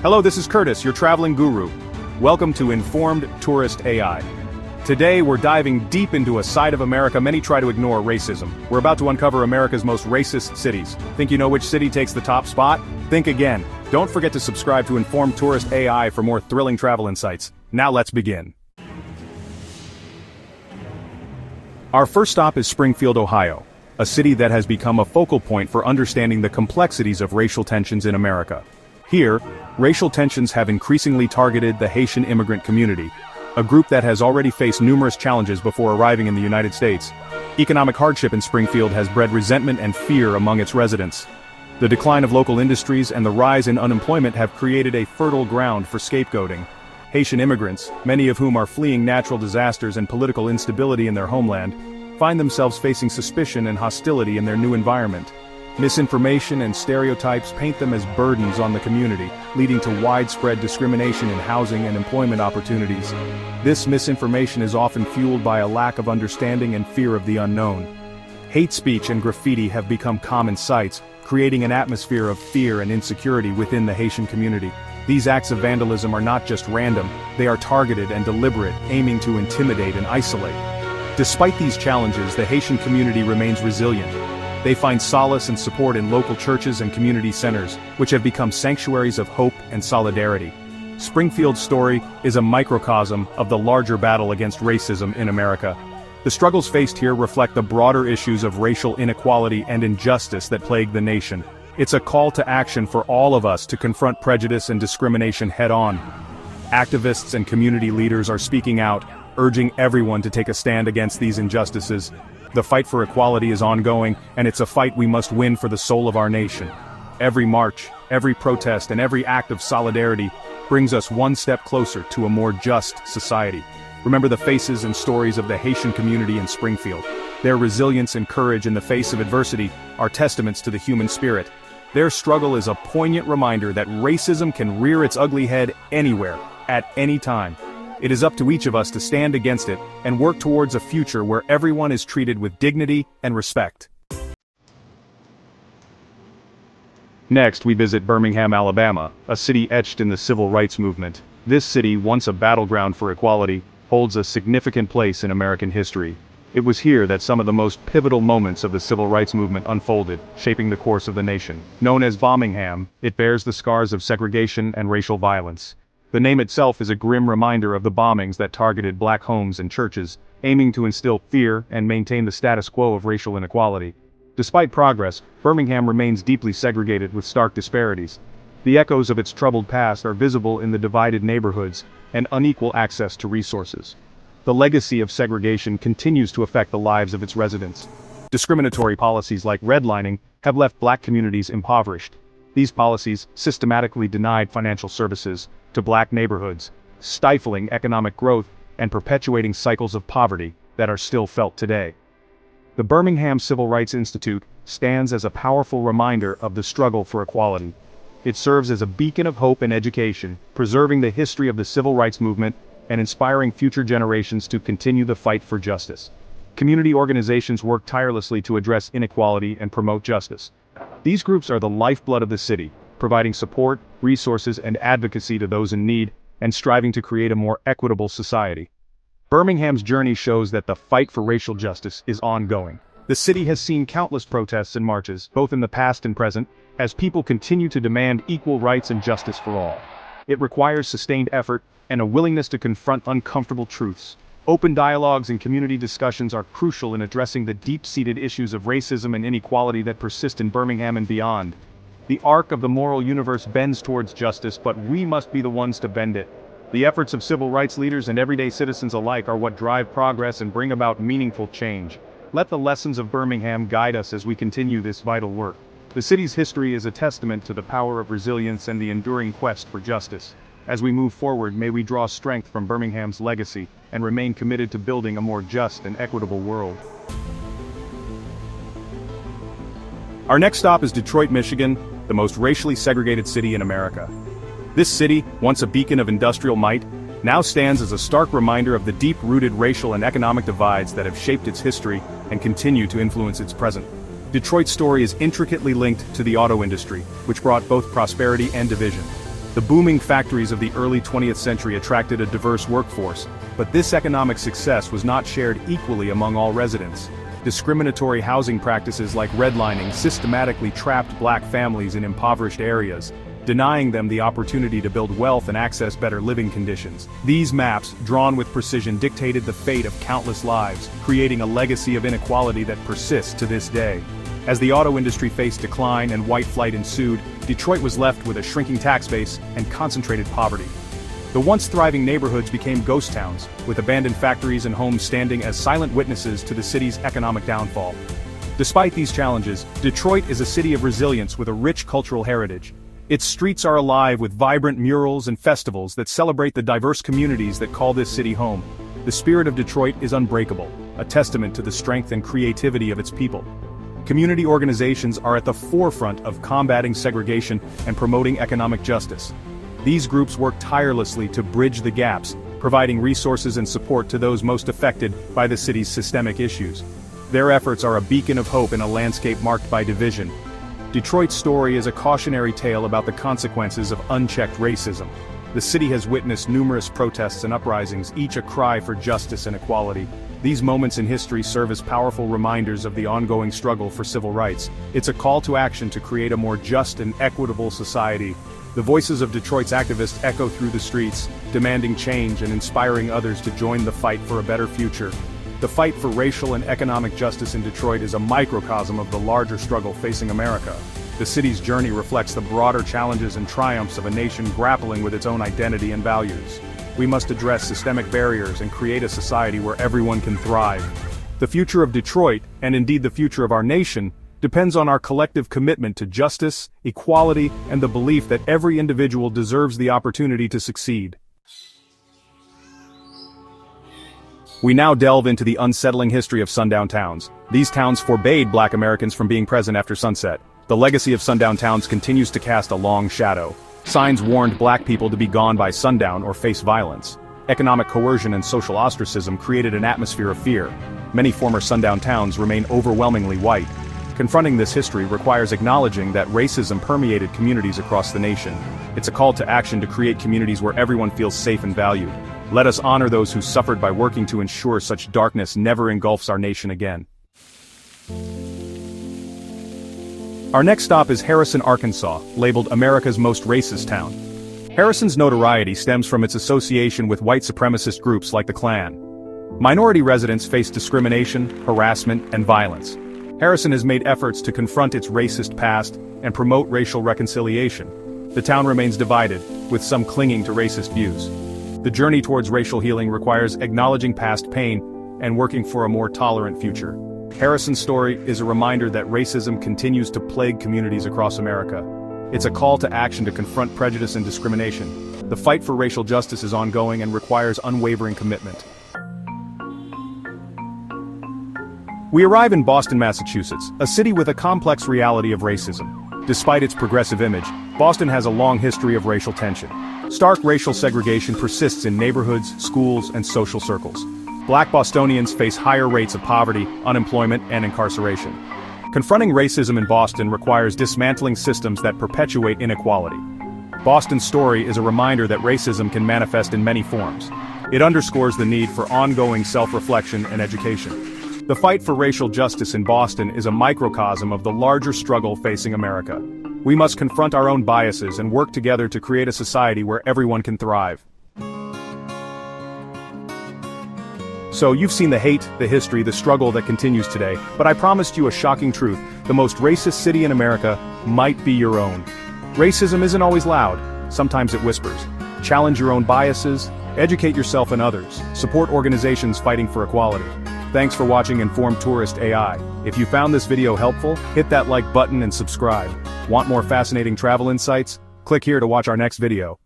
Hello, this is Curtis, your traveling guru. Welcome to Informed Tourist AI. Today we're diving deep into a side of America many try to ignore: racism. We're about to uncover America's most racist cities. Think you know which city takes the top spot? Think again. Don't forget to subscribe to Informed Tourist AI for more thrilling travel insights. Now let's begin. Our first stop is Springfield, Ohio, a city that has become a focal point for understanding the complexities of racial tensions in America. Here, racial tensions have increasingly targeted the Haitian immigrant community, a group that has already faced numerous challenges before arriving in the United States. Economic hardship in Springfield has bred resentment and fear among its residents. The decline of local industries and the rise in unemployment have created a fertile ground for scapegoating. Haitian immigrants, many of whom are fleeing natural disasters and political instability in their homeland, find themselves facing suspicion and hostility in their new environment. Misinformation and stereotypes paint them as burdens on the community, leading to widespread discrimination in housing and employment opportunities. This misinformation is often fueled by a lack of understanding and fear of the unknown. Hate speech and graffiti have become common sights, creating an atmosphere of fear and insecurity within the Haitian community. These acts of vandalism are not just random, they are targeted and deliberate, aiming to intimidate and isolate. Despite these challenges, the Haitian community remains resilient. They find solace and support in local churches and community centers, which have become sanctuaries of hope and solidarity. Springfield's story is a microcosm of the larger battle against racism in America. The struggles faced here reflect the broader issues of racial inequality and injustice that plague the nation. It's a call to action for all of us to confront prejudice and discrimination head-on. Activists and community leaders are speaking out, urging everyone to take a stand against these injustices. The fight for equality is ongoing, and it's a fight we must win for the soul of our nation. Every march, every protest, and every act of solidarity brings us one step closer to a more just society. Remember the faces and stories of the Haitian community in Springfield. Their resilience and courage in the face of adversity are testaments to the human spirit. Their struggle is a poignant reminder that racism can rear its ugly head anywhere, at any time. It is up to each of us to stand against it and work towards a future where everyone is treated with dignity and respect. Next, we visit Birmingham, Alabama, a city etched in the civil rights movement. This city, once a battleground for equality, holds a significant place in American history. It was here that some of the most pivotal moments of the civil rights movement unfolded, shaping the course of the nation. Known as Birmingham, it bears the scars of segregation and racial violence. The name itself is a grim reminder of the bombings that targeted black homes and churches, aiming to instill fear and maintain the status quo of racial inequality. Despite progress, Birmingham remains deeply segregated with stark disparities. The echoes of its troubled past are visible in the divided neighborhoods and unequal access to resources. The legacy of segregation continues to affect the lives of its residents. Discriminatory policies like redlining have left black communities impoverished. These policies systematically denied financial services to black neighborhoods, stifling economic growth and perpetuating cycles of poverty that are still felt today. The Birmingham Civil Rights Institute stands as a powerful reminder of the struggle for equality. It serves as a beacon of hope and education, preserving the history of the civil rights movement and inspiring future generations to continue the fight for justice. Community organizations work tirelessly to address inequality and promote justice. These groups are the lifeblood of the city, providing support, resources, and advocacy to those in need, and striving to create a more equitable society. Birmingham's journey shows that the fight for racial justice is ongoing. The city has seen countless protests and marches, both in the past and present, as people continue to demand equal rights and justice for all. It requires sustained effort and a willingness to confront uncomfortable truths. Open dialogues and community discussions are crucial in addressing the deep-seated issues of racism and inequality that persist in Birmingham and beyond. The arc of the moral universe bends towards justice, but we must be the ones to bend it. The efforts of civil rights leaders and everyday citizens alike are what drive progress and bring about meaningful change. Let the lessons of Birmingham guide us as we continue this vital work. The city's history is a testament to the power of resilience and the enduring quest for justice. As we move forward, may we draw strength from Birmingham's legacy and remain committed to building a more just and equitable world. Our next stop is Detroit, Michigan, the most racially segregated city in America. This city, once a beacon of industrial might, now stands as a stark reminder of the deep-rooted racial and economic divides that have shaped its history and continue to influence its present. Detroit's story is intricately linked to the auto industry, which brought both prosperity and division. The booming factories of the early 20th century attracted a diverse workforce, but this economic success was not shared equally among all residents. Discriminatory housing practices like redlining systematically trapped black families in impoverished areas, denying them the opportunity to build wealth and access better living conditions. These maps, drawn with precision, dictated the fate of countless lives, creating a legacy of inequality that persists to this day. As the auto industry faced decline and white flight ensued, Detroit was left with a shrinking tax base and concentrated poverty. The once thriving neighborhoods became ghost towns, with abandoned factories and homes standing as silent witnesses to the city's economic downfall. Despite these challenges, Detroit is a city of resilience with a rich cultural heritage. Its streets are alive with vibrant murals and festivals that celebrate the diverse communities that call this city home. The spirit of Detroit is unbreakable, a testament to the strength and creativity of its people. Community organizations are at the forefront of combating segregation and promoting economic justice. These groups work tirelessly to bridge the gaps, providing resources and support to those most affected by the city's systemic issues. Their efforts are a beacon of hope in a landscape marked by division. Detroit's story is a cautionary tale about the consequences of unchecked racism. The city has witnessed numerous protests and uprisings, each a cry for justice and equality. These moments in history serve as powerful reminders of the ongoing struggle for civil rights. It's a call to action to create a more just and equitable society. The voices of Detroit's activists echo through the streets, demanding change and inspiring others to join the fight for a better future. The fight for racial and economic justice in Detroit is a microcosm of the larger struggle facing America. The city's journey reflects the broader challenges and triumphs of a nation grappling with its own identity and values. We must address systemic barriers and create a society where everyone can thrive. The future of Detroit, and indeed the future of our nation, depends on our collective commitment to justice, equality, and the belief that every individual deserves the opportunity to succeed. We now delve into the unsettling history of sundown towns. These towns forbade Black Americans from being present after sunset. The legacy of sundown towns continues to cast a long shadow. Signs warned Black people to be gone by sundown or face violence. Economic coercion and social ostracism created an atmosphere of fear. Many former sundown towns remain overwhelmingly white. Confronting this history requires acknowledging that racism permeated communities across the nation. It's a call to action to create communities where everyone feels safe and valued. Let us honor those who suffered by working to ensure such darkness never engulfs our nation again. Our next stop is Harrison, Arkansas, labeled America's most racist town. Harrison's notoriety stems from its association with white supremacist groups like the Klan. Minority residents face discrimination, harassment, and violence. Harrison has made efforts to confront its racist past and promote racial reconciliation. The town remains divided, with some clinging to racist views. The journey towards racial healing requires acknowledging past pain and working for a more tolerant future. Harrison's story is a reminder that racism continues to plague communities across America. It's a call to action to confront prejudice and discrimination. The fight for racial justice is ongoing and requires unwavering commitment. We arrive in Boston, Massachusetts, a city with a complex reality of racism. Despite its progressive image, Boston has a long history of racial tension. Stark racial segregation persists in neighborhoods, schools, and social circles. Black Bostonians face higher rates of poverty, unemployment, and incarceration. Confronting racism in Boston requires dismantling systems that perpetuate inequality. Boston's story is a reminder that racism can manifest in many forms. It underscores the need for ongoing self-reflection and education. The fight for racial justice in Boston is a microcosm of the larger struggle facing America. We must confront our own biases and work together to create a society where everyone can thrive. So you've seen the hate, the history, the struggle that continues today, but I promised you a shocking truth. The most racist city in America might be your own. Racism isn't always loud, sometimes it whispers. Challenge your own biases, educate yourself and others, support organizations fighting for equality. Thanks for watching Informed Tourist AI. If you found this video helpful, hit that like button and subscribe. Want more fascinating travel insights? Click here to watch our next video.